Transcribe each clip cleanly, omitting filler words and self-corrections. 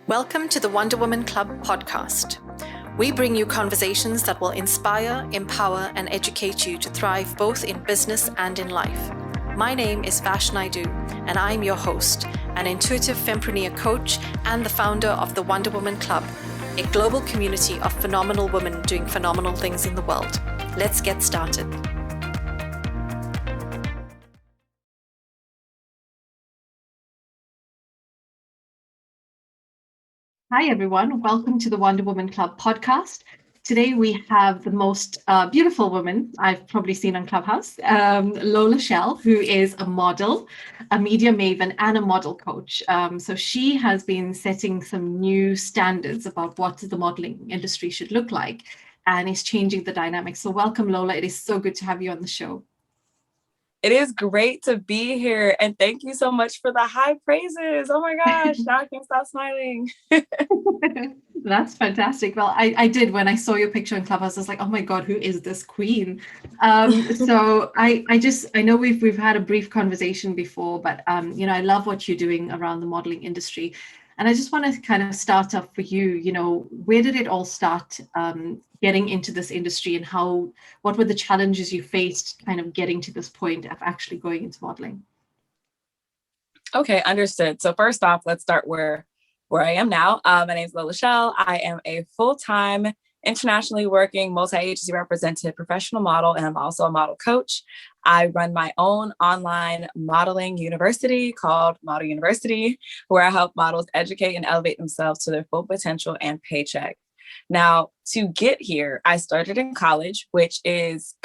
Welcome to the Wonder Woman Club podcast. We bring you conversations that will inspire, empower, and educate you to thrive both in business and in life. My name is Vash Naidu, and I'm your host, an intuitive fempreneur coach and the founder of the Wonder Woman Club, a global community of phenomenal women doing phenomenal things in the world. Let's get started. Hi, everyone. Welcome to the Wonder Woman Club podcast. Today, we have the most beautiful woman I've probably seen on Clubhouse, Lola Chél, who is a model, a media maven, and a model coach. So she has been setting some new standards about what the modeling industry should look like and is changing the dynamics. So welcome, Lola. It is so good to have you on the show. It is great to be here. And thank you so much for the high praises. Oh my gosh, now I can't stop smiling. That's fantastic. Well, I did when I saw your picture in Clubhouse. I was like, oh my God, who is this queen? So I know we've had a brief conversation before, but I love what you're doing around the modeling industry. And I just want to kind of start off for you, where did it all start getting into this industry, and what were the challenges you faced kind of getting to this point of actually going into modeling? Okay, understood. So first off, let's start where I am now. My name is Lola Chél. I am a full-time, internationally working, multi-agency represented professional model, and I'm also a model coach. I run my own online modeling university called Model University, where I help models educate and elevate themselves to their full potential and paycheck. Now, to get here, I started in college, which is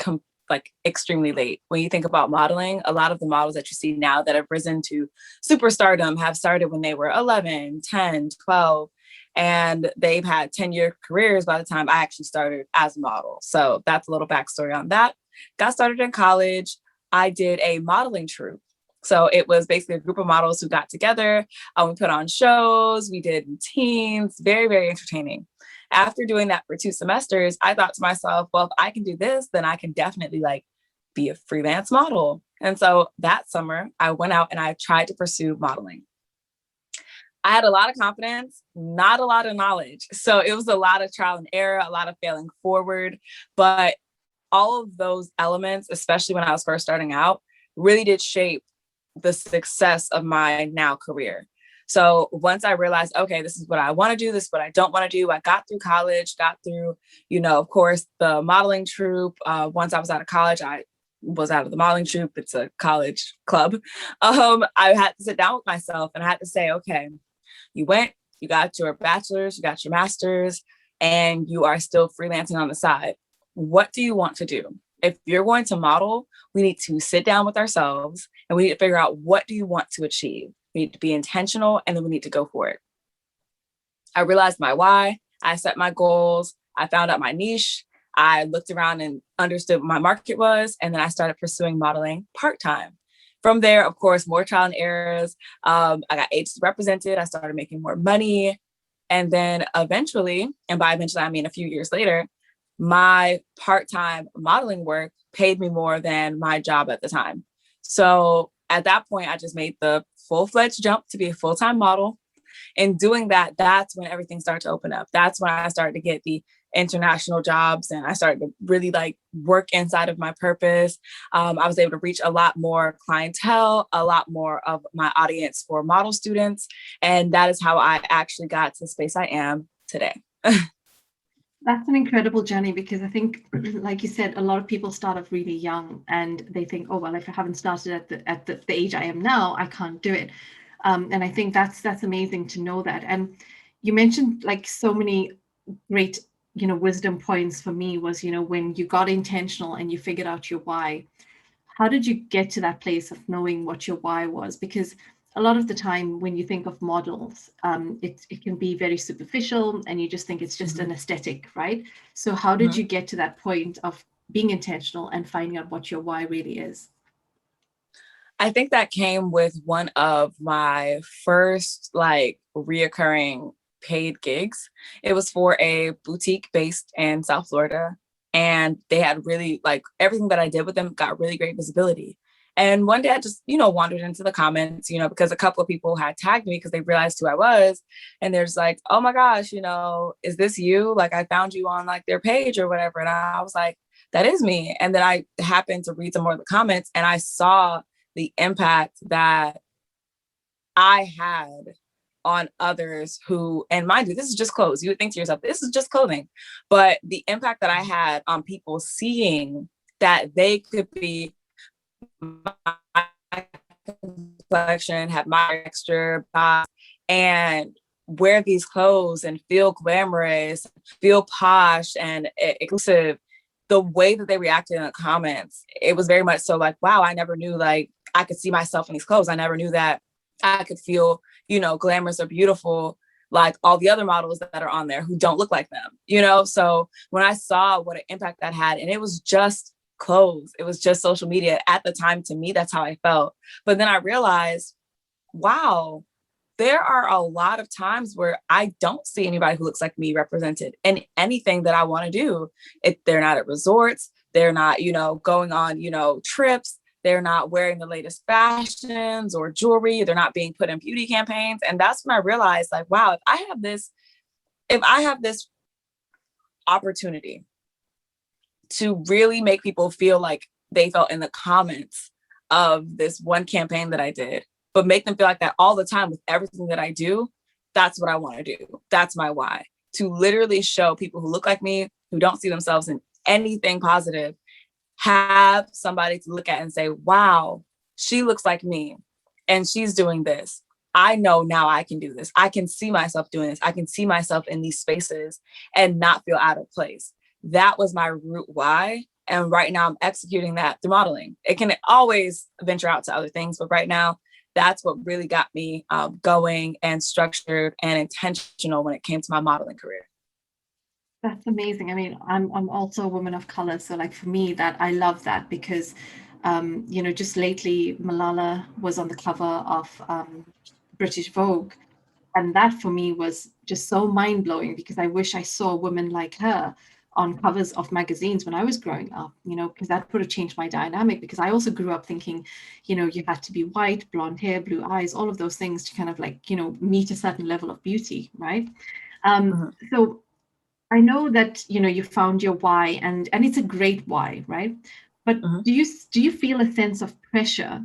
extremely late. When you think about modeling, a lot of the models that you see now that have risen to superstardom have started when they were 11, 10, 12, and they've had 10-year careers by the time I actually started as a model. So that's a little backstory on that. Got started in college. I did a modeling troupe. So it was basically a group of models who got together. We put on shows. We did routines. Very, very entertaining. After doing that for 2 semesters, I thought to myself, well, if I can do this, then I can definitely be a freelance model. And so that summer, I went out and I tried to pursue modeling. I had a lot of confidence, not a lot of knowledge. So it was a lot of trial and error, a lot of failing forward. But all of those elements, especially when I was first starting out, really did shape the success of my now career. So once I realized, okay, this is what I want to do, this is what I don't want to do, I got through college, got through, of course, the modeling troupe. Once I was out of college, I was out of the modeling troupe. It's a college club. I had to sit down with myself and I had to say, okay, you got your bachelor's, you got your master's, and you are still freelancing on the side. What do you want to do? If you're going to model, we need to sit down with ourselves and we need to figure out, what do you want to achieve? We need to be intentional, and then we need to go for it. I realized my why. I set my goals. I found out my niche. I looked around and understood what my market was. And then I started pursuing modeling part-time. From there, of course, more trial and errors. I got agency represented. I started making more money. And then eventually, and by eventually, I mean a few years later, my part-time modeling work paid me more than my job at the time. So at that point, I just made the full-fledged jump to be a full-time model. In doing that, that's when everything started to open up. That's when I started to get the international jobs and I started to really work inside of my purpose. I was able to reach a lot more clientele, a lot more of my audience for model students. And that is how I actually got to the space I am today. That's an incredible journey, because I think, like you said, a lot of people start off really young and they think, oh, well, if I haven't started at the age I am now, I can't do it. And I think that's amazing to know that. And you mentioned so many great, wisdom points. For me was, when you got intentional and you figured out your why. How did you get to that place of knowing what your why was? Because a lot of the time when you think of models, it can be very superficial and you just think it's just an aesthetic, right? So how did you get to that point of being intentional and finding out what your why really is? I think that came with one of my first reoccurring paid gigs. It was for a boutique based in South Florida. And they had really everything that I did with them got really great visibility. And one day I just, wandered into the comments, because a couple of people had tagged me because they realized who I was. And there's like, oh my gosh, is this you? Like, I found you on like their page or whatever. And I was like, that is me. And then I happened to read some more of the comments and I saw the impact that I had on others who, and mind you, this is just clothes. You would think to yourself, this is just clothing. But the impact that I had on people seeing that they could be my complexion, have my texture, and wear these clothes and feel glamorous, feel posh and exclusive. The way that they reacted in the comments, it was very much so like, wow, I never knew like I could see myself in these clothes. I never knew that I could feel, glamorous or beautiful like all the other models that are on there who don't look like them, So when I saw what an impact that had, and it was just clothes, it was just social media at the time, to me, that's how I felt. But then I realized, wow, there are a lot of times where I don't see anybody who looks like me represented in anything that I want to do. If they're not at resorts, they're not, going on, trips, they're not wearing the latest fashions or jewelry, they're not being put in beauty campaigns. And that's when I realized like, wow, if I have this opportunity to really make people feel like they felt in the comments of this one campaign that I did, but make them feel like that all the time with everything that I do, that's what I want to do. That's my why, to literally show people who look like me, who don't see themselves in anything positive, have somebody to look at and say, wow, she looks like me and she's doing this. I know now I can do this. I can see myself doing this. I can see myself in these spaces and not feel out of place. That was my root why. And right now I'm executing that through modeling. It can always venture out to other things, but right now that's what really got me going and structured and intentional when it came to my modeling career. That's amazing. I mean, I'm also a woman of color, so like for me, that I love that because, just lately Malala was on the cover of British Vogue, and that for me was just so mind blowing because I wish I saw women like her on covers of magazines when I was growing up, because that would have changed my dynamic. Because I also grew up thinking, you had to be white, blonde hair, blue eyes, all of those things to kind of like, meet a certain level of beauty, right? So I know that you found your why, and it's a great why, right? But do you feel a sense of pressure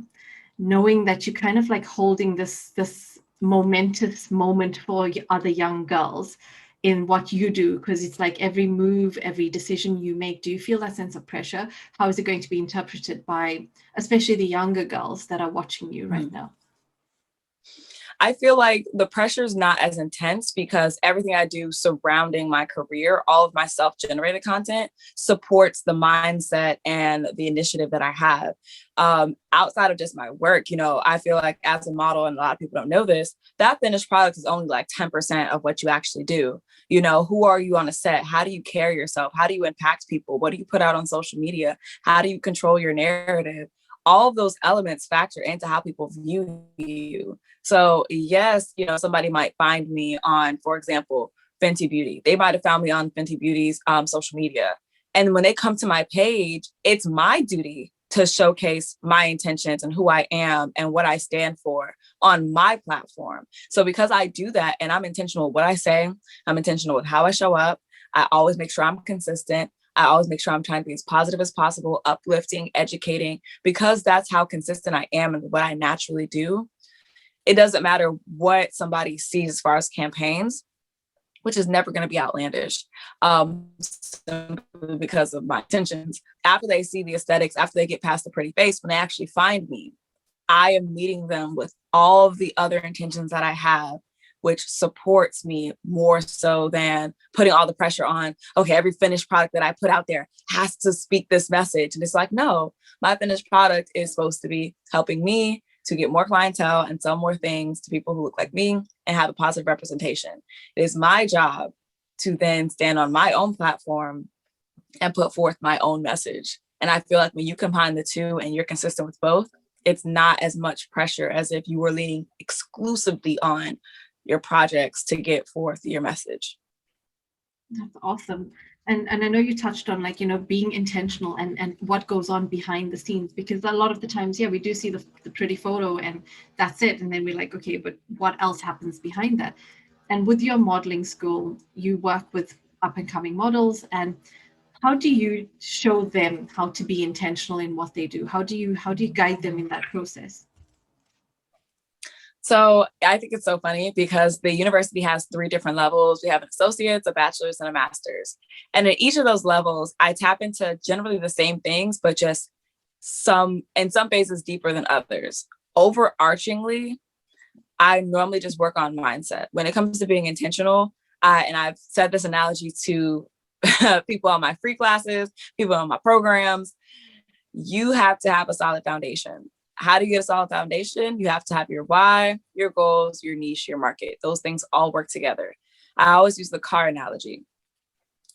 knowing that you're kind of like holding this momentous moment for other young girls in what you do? Because it's like every move, every decision you make, do you feel that sense of pressure? How is it going to be interpreted by especially the younger girls that are watching you right now? I feel like the pressure is not as intense because everything I do surrounding my career, all of my self-generated content supports the mindset and the initiative that I have. Outside of just my work, I feel like as a model, and a lot of people don't know this, that finished product is only like 10% of what you actually do. Who are you on a set? How do you carry yourself? How do you impact people? What do you put out on social media? How do you control your narrative? All of those elements factor into how people view you. So yes, somebody might find me on, for example, Fenty Beauty. They might have found me on Fenty Beauty's social media. And when they come to my page, it's my duty to showcase my intentions and who I am and what I stand for on my platform. So because I do that and I'm intentional with what I say, I'm intentional with how I show up, I always make sure I'm consistent. I always make sure I'm trying to be as positive as possible, uplifting, educating, because that's how consistent I am and what I naturally do. It doesn't matter what somebody sees as far as campaigns, which is never going to be outlandish, simply because of my intentions. After they see the aesthetics, after they get past the pretty face, when they actually find me, I am meeting them with all of the other intentions that I have, which supports me more so than putting all the pressure on, okay, every finished product that I put out there has to speak this message. And it's like, no, my finished product is supposed to be helping me to get more clientele and sell more things to people who look like me and have a positive representation. It is my job to then stand on my own platform and put forth my own message. And I feel like when you combine the two and you're consistent with both, it's not as much pressure as if you were leaning exclusively on your projects to get forth your message. That's awesome. And I know you touched on, like, being intentional and what goes on behind the scenes, because a lot of the times, yeah, we do see the pretty photo and that's it. And then we're like, okay, but what else happens behind that? And with your modeling school, you work with up and coming models, and how do you show them how to be intentional in what they do? How do you guide them in that process? So I think it's so funny because the university has 3 different levels. We have an associate's, a bachelor's, and a master's. And in each of those levels, I tap into generally the same things, but just in some phases deeper than others. Overarchingly, I normally just work on mindset. When it comes to being intentional, and I've said this analogy to people on my free classes, people on my programs, you have to have a solid foundation. How do you get a solid foundation? You have to have your why, your goals, your niche, your market. Those things all work together. I always use the car analogy.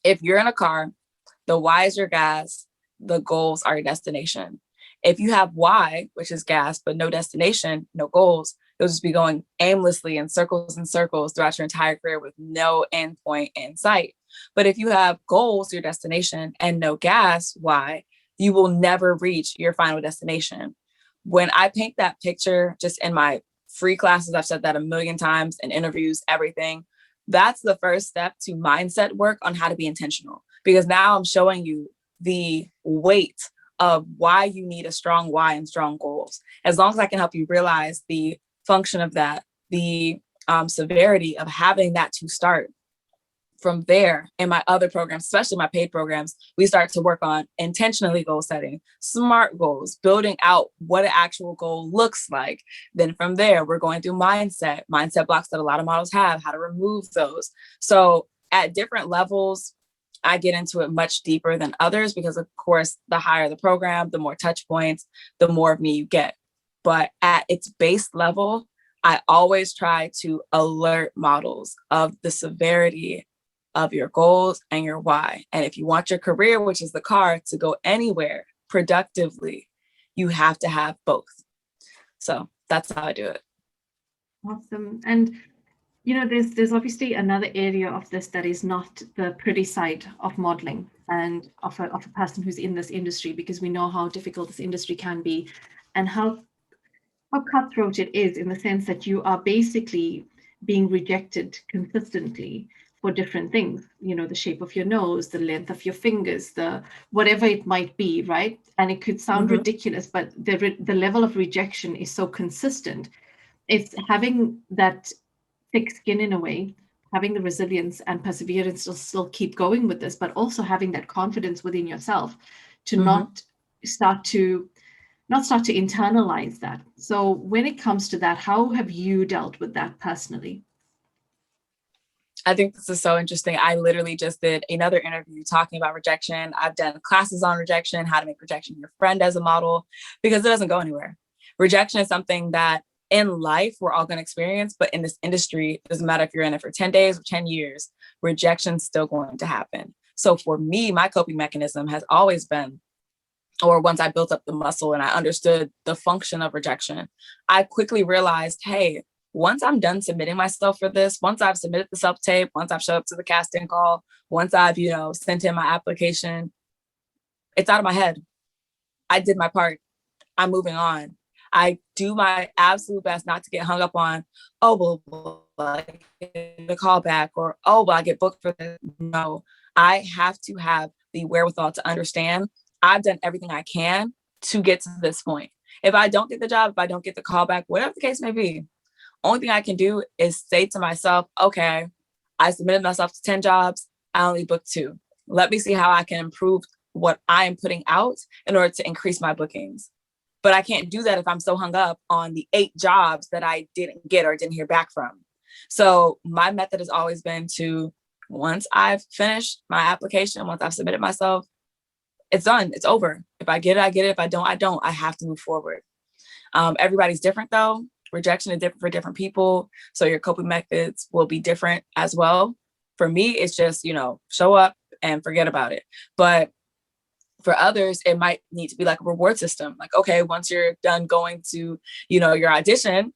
If you're in a car, the why is your gas, the goals are your destination. If you have why, which is gas, but no destination, no goals, you'll just be going aimlessly in circles and circles throughout your entire career with no end point in sight. But if you have goals, your destination, and no gas, why, you will never reach your final destination. When I paint that picture just in my free classes, I've said that a million times in interviews, everything, that's the first step to mindset work on how to be intentional. Because now I'm showing you the weight of why you need a strong why and strong goals. As long as I can help you realize the function of that, the severity of having that to start. From there, in my other programs, especially my paid programs, we start to work on intentionally goal setting, SMART goals, building out what an actual goal looks like. Then from there, we're going through mindset blocks that a lot of models have, how to remove those. So at different levels, I get into it much deeper than others because, of course, the higher the program, the more touch points, the more of me you get. But at its base level, I always try to alert models of the severity of your goals and your why. And if you want your career, which is the car, to go anywhere productively, you have to have both. So that's how I do it. Awesome. And there's obviously another area of this that is not the pretty side of modeling and of a person who's in this industry, because we know how difficult this industry can be and how cutthroat it is, in the sense that you are basically being rejected consistently for different things, the shape of your nose, the length of your fingers, the whatever it might be, right? And it could sound ridiculous, but the level of rejection is so consistent. It's having that thick skin, in a way, having the resilience and perseverance to still keep going with this, but also having that confidence within yourself to not start to internalize that. So when it comes to that, how have you dealt with that personally? I think this is so interesting. I literally just did another interview talking about rejection. I've done classes on rejection, how to make rejection your friend as a model, because it doesn't go anywhere. Rejection is something that in life we're all going to experience, but in this industry, it doesn't matter if you're in it for 10 days or 10 years, rejection's still going to happen. So for me, my coping mechanism has always been, or once I built up the muscle and I understood the function of rejection, I quickly realized, hey, once I'm done submitting myself for this, once I've submitted the self-tape, once I've showed up to the casting call, once I've, sent in my application, it's out of my head. I did my part. I'm moving on. I do my absolute best not to get hung up on, oh, well, I get a call back, or, oh, well, I get booked for this. No, I have to have the wherewithal to understand I've done everything I can to get to this point. If I don't get the job, if I don't get the call back, whatever the case may be, only thing I can do is say to myself, okay, I submitted myself to 10 jobs. I only booked 2. Let me see how I can improve what I am putting out in order to increase my bookings. But I can't do that if I'm so hung up on the 8 jobs that I didn't get or didn't hear back from. So my method has always been to, once I've finished my application, once I've submitted myself, it's done. It's over. If I get it, I get it. If I don't, I don't. I have to move forward. Everybody's different though. Rejection is different for different people. So your coping methods will be different as well. For me, it's just, show up and forget about it. But for others, it might need to be like a reward system. Like, okay, once you're done going to, your audition,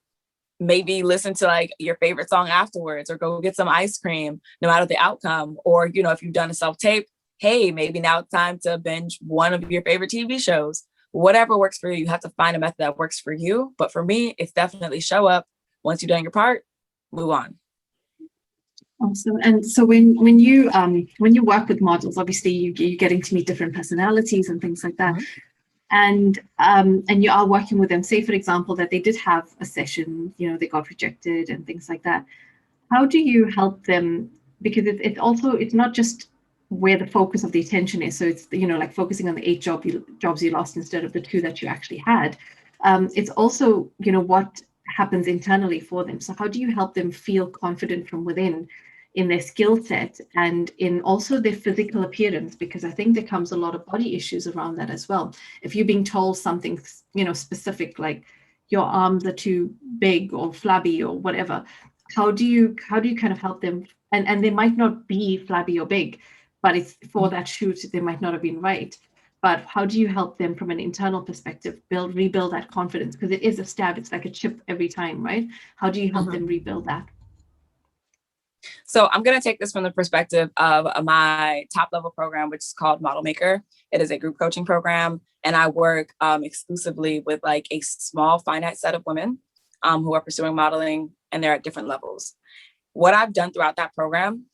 maybe listen to like your favorite song afterwards, or go get some ice cream, no matter the outcome. Or, if you've done a self-tape, hey, maybe now it's time to binge one of your favorite TV shows. Whatever works for you, you have to find a method that works for you. But for me, it's definitely show up. Once you've done your part, move on. Awesome. And so when you work with models, obviously you're getting to meet different personalities and things like that. And you are working with them. Say, for example, that they did have a session, they got rejected and things like that. How do you help them? Because it's not just where the focus of the attention is. So it's like focusing on the 8 jobs you lost instead of the 2 that you actually had. It's also what happens internally for them. So how do you help them feel confident from within in their skill set and in also their physical appearance? Because I think there comes a lot of body issues around that as well. If you're being told something specific, like your arms are too big or flabby or whatever, how do you kind of help them? And they might not be flabby or big, but it's for that shoot, they might not have been right. But how do you help them from an internal perspective rebuild that confidence? Because it is a stab, it's like a chip every time, right? How do you help them rebuild that? So I'm going to take this from the perspective of my top level program, which is called Model Maker. It is a group coaching program. And I work exclusively with like a small finite set of women who are pursuing modeling, and they're at different levels. What I've done throughout that program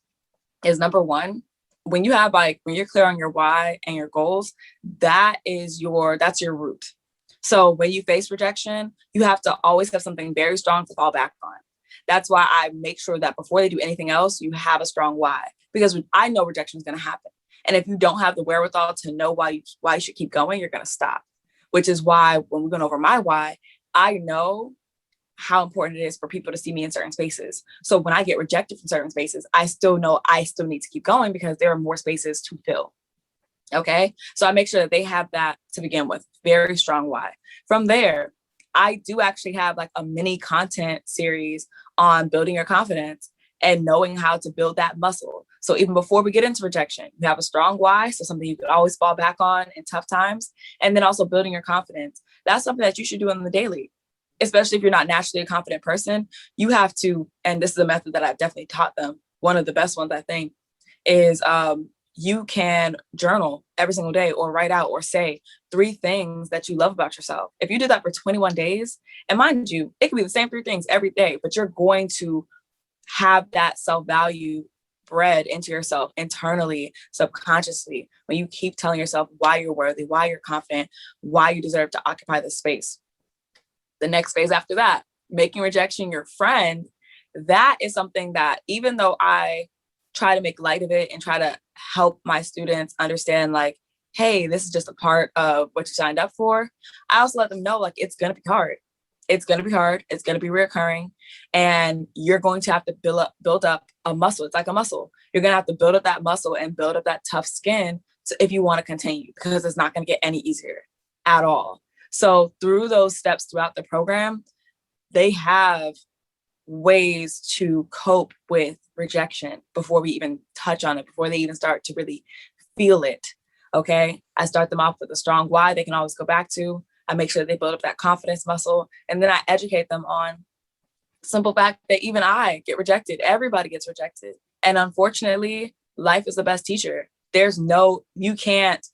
is, number one, when you're clear on your why and your goals, that's your root. So when you face rejection, you have to always have something very strong to fall back on. That's why I make sure that before they do anything else, you have a strong why, because I know rejection is going to happen. And if you don't have the wherewithal to know why you should keep going, you're going to stop, which is why when we're going over my why, I know how important it is for people to see me in certain spaces. So when I get rejected from certain spaces, I still know I still need to keep going because there are more spaces to fill. Okay. So I make sure that they have that to begin with. Very strong why. From there, I do actually have like a mini content series on building your confidence and knowing how to build that muscle. So even before we get into rejection, you have a strong why. So something you could always fall back on in tough times. And then also building your confidence. That's something that you should do on the daily, especially if you're not naturally a confident person. You have to, and this is a method that I've definitely taught them. One of the best ones, I think, is you can journal every single day or write out or say 3 things that you love about yourself. If you do that for 21 days, and mind you, it can be the same 3 things every day, but you're going to have that self-value bred into yourself internally, subconsciously, when you keep telling yourself why you're worthy, why you're confident, why you deserve to occupy this space. The next phase after that, making rejection your friend, that is something that, even though I try to make light of it and try to help my students understand, like, hey, this is just a part of what you signed up for, I also let them know, like, it's going to be hard. It's going to be hard. It's going to be reoccurring. And you're going to have to build up a muscle. It's like a muscle. You're going to have to build up that muscle and build up that tough skin if you want to continue, because it's not going to get any easier at all. So through those steps throughout the program, they have ways to cope with rejection before we even touch on it, before they even start to really feel it. Okay. I start them off with a strong why they can always go back to. I make sure they build up that confidence muscle. And then I educate them on the simple fact that even I get rejected. Everybody gets rejected. And unfortunately, life is the best teacher. There's no amount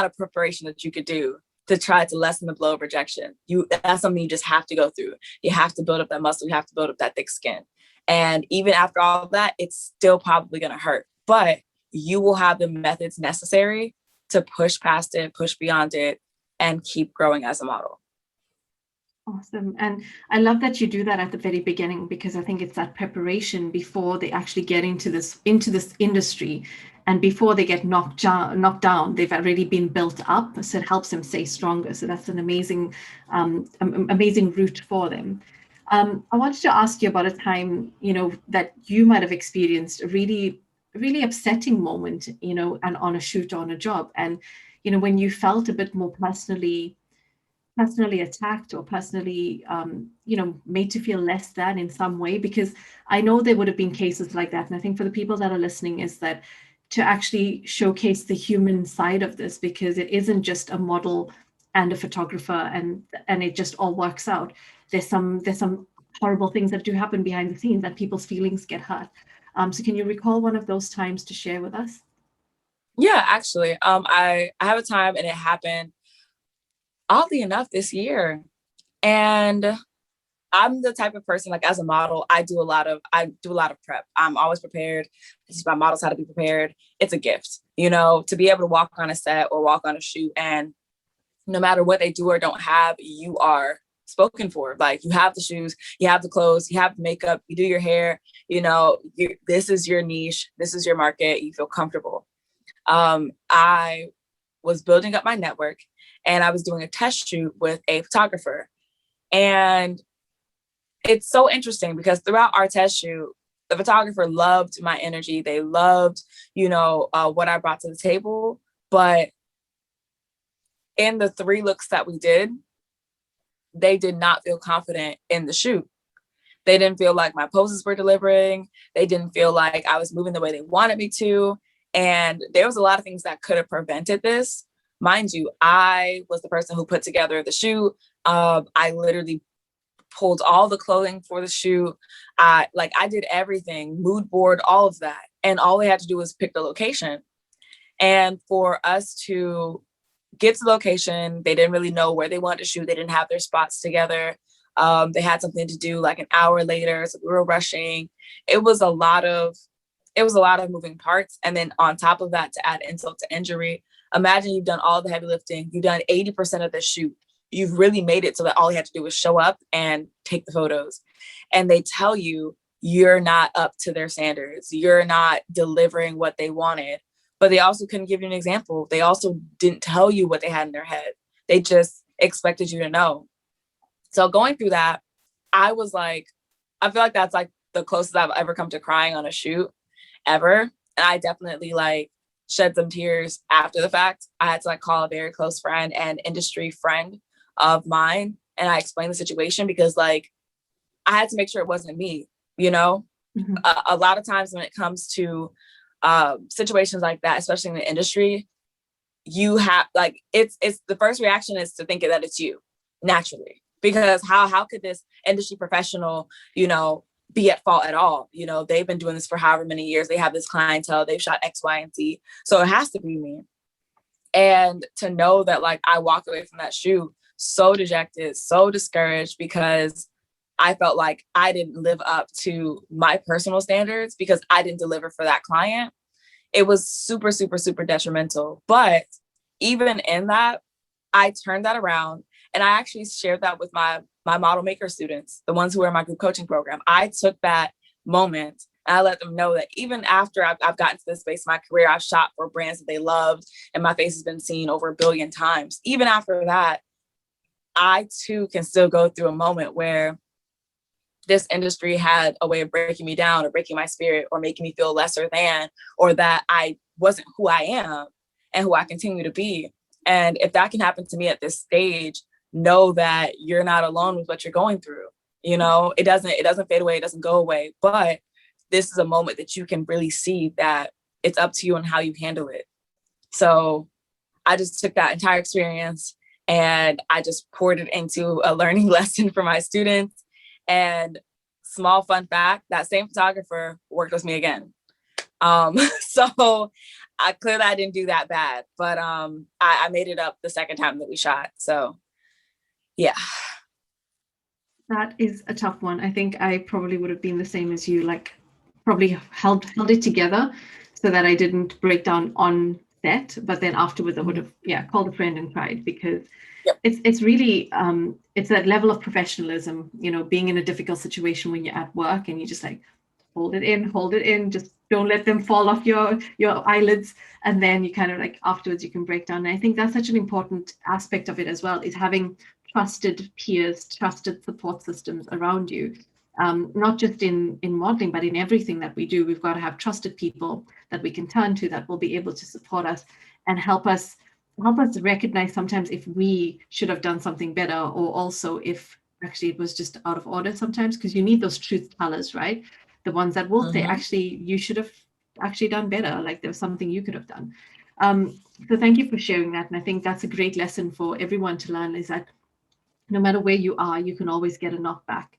of preparation that you could do to try to lessen the blow of rejection. That's something you just have to go through. You have to build up that muscle. You have to build up that thick skin. And even after all of that, it's still probably going to hurt, but you will have the methods necessary to push past it, push beyond it, and keep growing as a model. Awesome. And I love that you do that at the very beginning, because I think it's that preparation before they actually get into this industry, and before they get knocked down, they've already been built up. So it helps them stay stronger. So that's an amazing route for them. I wanted to ask you about a time, that you might have experienced a really, really upsetting moment, and on a shoot, on a job, and when you felt a bit more personally attacked or personally, made to feel less than in some way. Because I know there would have been cases like that. And I think for the people that are listening, is that to actually showcase the human side of this, because it isn't just a model and a photographer and it just all works out. There's some horrible things that do happen behind the scenes, that people's feelings get hurt. So can you recall one of those times to share with us? Yeah, actually, I have a time, and it happened oddly enough this year. And I'm the type of person, like as a model, I do a lot of prep. I'm always prepared. I teach my models how to be prepared. It's a gift, to be able to walk on a set or walk on a shoot, and no matter what they do or don't have, you are spoken for. Like, you have the shoes, you have the clothes, you have the makeup, you do your hair, this is your niche, this is your market, you feel comfortable. I was building up my network, and I was doing a test shoot with a photographer. And it's so interesting because throughout our test shoot, the photographer loved my energy. They loved, what I brought to the table. But in the 3 looks that we did, they did not feel confident in the shoot. They didn't feel like my poses were delivering. They didn't feel like I was moving the way they wanted me to. And there was a lot of things that could have prevented this. Mind you, I was the person who put together the shoot. I literally pulled all the clothing for the shoot. I did everything, mood board, all of that. And all they had to do was pick the location. And for us to get to the location, they didn't really know where they wanted to shoot. They didn't have their spots together. They had something to do like an hour later, so we were rushing. It was a lot of moving parts. And then on top of that, to add insult to injury, imagine you've done all the heavy lifting, you've done 80% of the shoot. You've really made it so that all you have to do is show up and take the photos. And they tell you you're not up to their standards. You're not delivering what they wanted. But they also couldn't give you an example. They also didn't tell you what they had in their head. They just expected you to know. So going through that, I was like, I feel like that's like the closest I've ever come to crying on a shoot ever. And I definitely shed some tears after the fact. I had to call a very close friend and industry friend of mine. And I explained the situation because I had to make sure it wasn't me, Mm-hmm. A lot of times when it comes to situations like that, especially in the industry, you have it's the first reaction is to think that it's you naturally, because how could this industry professional, be at fault at all? They've been doing this for however many years. They have this clientele. They've shot X, Y, and Z. So it has to be me. And to know that I walked away from that shoot so dejected, so discouraged, because I felt like I didn't live up to my personal standards because I didn't deliver for that client. It was super, super, super detrimental. But even in that, I turned that around, and I actually shared that with my model maker students, the ones who are in my group coaching program. I took that moment and I let them know that even after I've gotten to this space in my career, I've shot for brands that they loved and my face has been seen over 1 billion times. Even after that, I too can still go through a moment where this industry had a way of breaking me down or breaking my spirit or making me feel lesser than, or that I wasn't who I am and who I continue to be. And if that can happen to me at this stage, know that you're not alone with what you're going through. It doesn't fade away. It doesn't go away. But this is a moment that you can really see that it's up to you and how you handle it. So I just took that entire experience and I just poured it into a learning lesson for my students. And small fun fact, that same photographer worked with me again. So clearly I didn't do that bad, but I made it up the second time that we shot. So yeah. That is a tough one. I think I probably would have been the same as you, probably held it together so that I didn't break down on set, but then afterwards I would have called a friend and cried, because Yep. it's really it's that level of professionalism, being in a difficult situation when you're at work and you just hold it in, just don't let them fall off your eyelids, and then you kind of afterwards you can break down. And I think that's such an important aspect of it as well, is having trusted peers, trusted support systems around you. Not just in modeling, but in everything that we do, we've got to have trusted people that we can turn to, that will be able to support us and help us recognize sometimes if we should have done something better, or also if actually it was just out of order sometimes, because you need those truth tellers, right? The ones that will say, actually, you should have actually done better. There was something you could have done. So thank you for sharing that. And I think that's a great lesson for everyone to learn, is that no matter where you are, you can always get a knock back.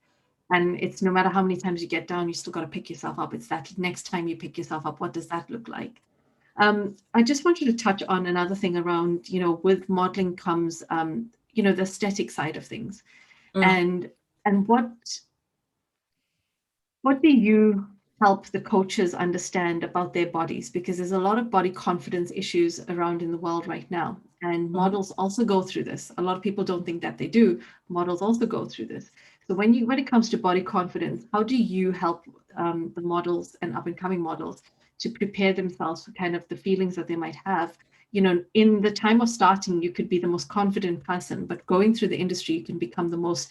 And it's no matter how many times you get down, you still got to pick yourself up. It's that next time you pick yourself up, what does that look like? I just wanted to touch on another thing around, with modeling comes, the aesthetic side of things, Mm. and what do you help the coaches understand about their bodies? Because there's a lot of body confidence issues around in the world right now. And Mhm. models also go through this. A lot of people don't think that they do. Models also go through this. So when it comes to body confidence, how do you help the models and up and coming models to prepare themselves for kind of the feelings that they might have? In the time of starting, you could be the most confident person, but going through the industry, you can become the most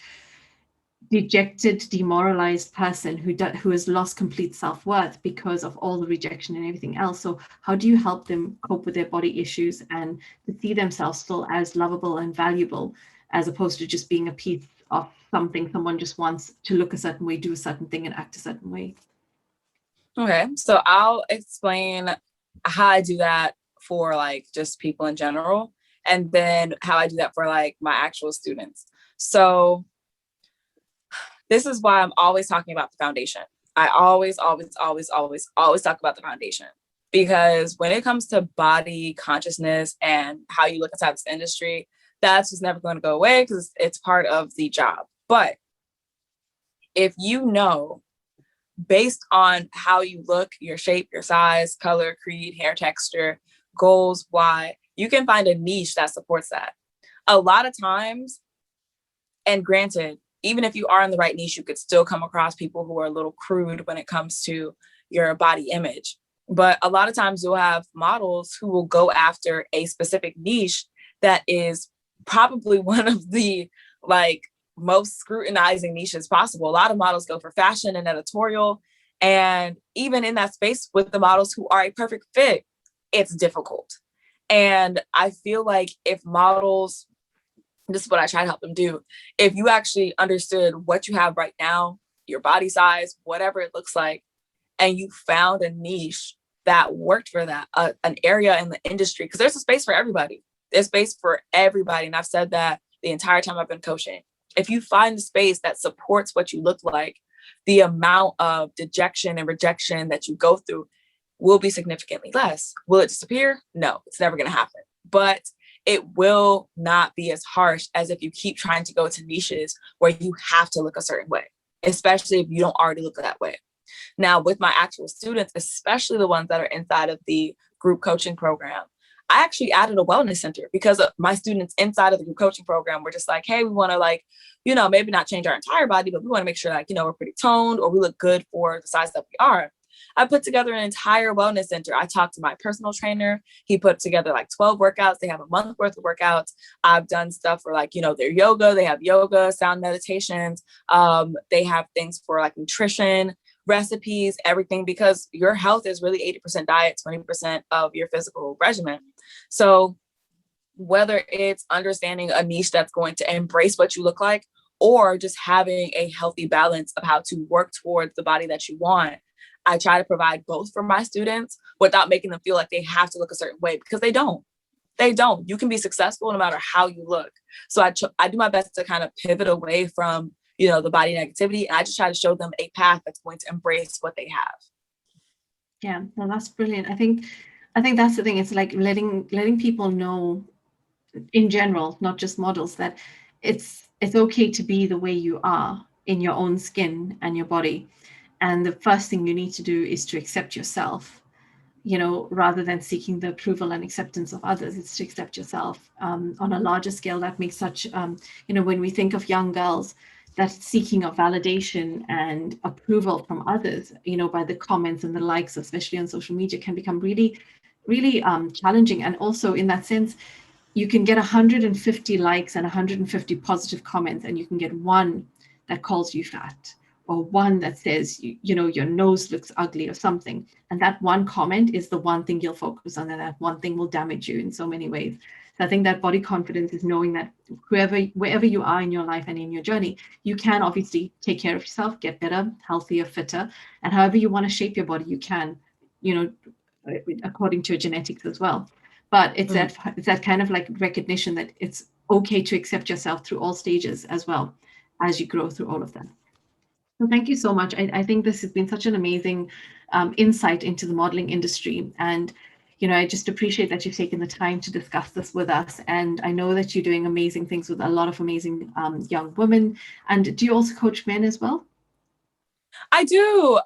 dejected, demoralized person who has lost complete self-worth because of all the rejection and everything else. So how do you help them cope with their body issues and to see themselves still as lovable and valuable, as opposed to just being a piece of something someone just wants to look a certain way, do a certain thing, and act a certain way? Okay, so I'll explain how I do that for like just people in general, and then how I do that for like my actual students. So this is why I'm always talking about the foundation. I always, always, always, always, always talk about the foundation, because when it comes to body consciousness and how you look inside this industry, that's just never going to go away because it's part of the job. But if you know, based on how you look, your shape, your size, color, creed, hair texture, goals, why, you can find a niche that supports that. A lot of times, and granted, even if you are in the right niche, you could still come across people who are a little crude when it comes to your body image. But a lot of times you'll have models who will go after a specific niche that is probably one of the like most scrutinizing niches possible. A lot of models go for fashion and editorial. And even in that space with the models who are a perfect fit, it's difficult. And I feel like if models, this is what I try to help them do. If you actually understood what you have right now, your body size, whatever it looks like, and you found a niche that worked for that, an area in the industry, because there's a space for everybody. There's space for everybody. And I've said that the entire time I've been coaching. If you find the space that supports what you look like, the amount of dejection and rejection that you go through will be significantly less. Will it disappear? No, it's never going to happen. But it will not be as harsh as if you keep trying to go to niches where you have to look a certain way, especially if you don't already look that way. Now, with my actual students, especially the ones that are inside of the group coaching program, I actually added a wellness center because my students inside of the group coaching program were just like, hey, we want to like, maybe not change our entire body, but we want to make sure like, we're pretty toned or we look good for the size that we are. I put together an entire wellness center. I talked to my personal trainer. He put together like 12 workouts. They have a month worth of workouts. I've done stuff for like, their yoga. They have yoga, sound meditations. They have things for like nutrition, recipes, everything, because your health is really 80% diet, 20% of your physical regimen. So whether it's understanding a niche that's going to embrace what you look like, or just having a healthy balance of how to work towards the body that you want, I try to provide both for my students without making them feel like they have to look a certain way, because they don't. They don't. You can be successful no matter how you look. So I do my best to kind of pivot away from, the body negativity. And I just try to show them a path that's going to embrace what they have. Yeah, no, that's brilliant. I think that's the thing. It's like letting people know in general, not just models, that it's okay to be the way you are in your own skin and your body. And the first thing you need to do is to accept yourself, rather than seeking the approval and acceptance of others. It's to accept yourself. On a larger scale, that makes such, when we think of young girls, that seeking of validation and approval from others, by the comments and the likes, especially on social media, can become really, really challenging. And also in that sense, you can get 150 likes and 150 positive comments, and you can get one that calls you fat, or one that says, your nose looks ugly or something. And that one comment is the one thing you'll focus on, and that one thing will damage you in so many ways. So I think that body confidence is knowing that wherever you are in your life and in your journey, you can obviously take care of yourself, get better, healthier, fitter, and however you want to shape your body, you can, according to your genetics as well. But it's that kind of like recognition that it's okay to accept yourself through all stages as well as you grow through all of that. So thank you so much. I think this has been such an amazing insight into the modeling industry. And, I just appreciate that you've taken the time to discuss this with us. And I know that you're doing amazing things with a lot of amazing young women. And do you also coach men as well? I do.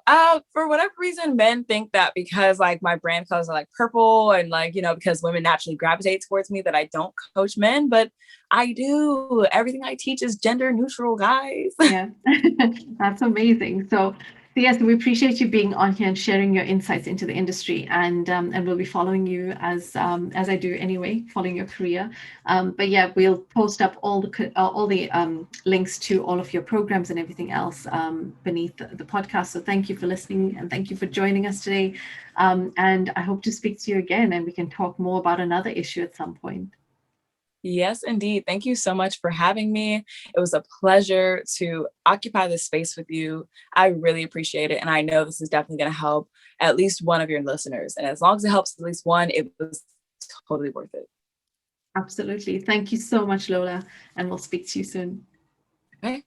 For whatever reason, men think that because like my brand colors are like purple and like, because women naturally gravitate towards me that I don't coach men, but I do. Everything I teach is gender neutral, guys. Yeah, that's amazing. So yes, we appreciate you being on here and sharing your insights into the industry, and we'll be following you as I do anyway, following your career. But yeah, we'll post up all the links to all of your programs and everything else beneath the podcast. So thank you for listening and thank you for joining us today. And I hope to speak to you again, and we can talk more about another issue at some point. Yes, indeed. Thank you so much for having me. It was a pleasure to occupy this space with you. I really appreciate it. And I know this is definitely going to help at least one of your listeners. And as long as it helps at least one, it was totally worth it. Absolutely. Thank you so much, Lola. And we'll speak to you soon. Okay.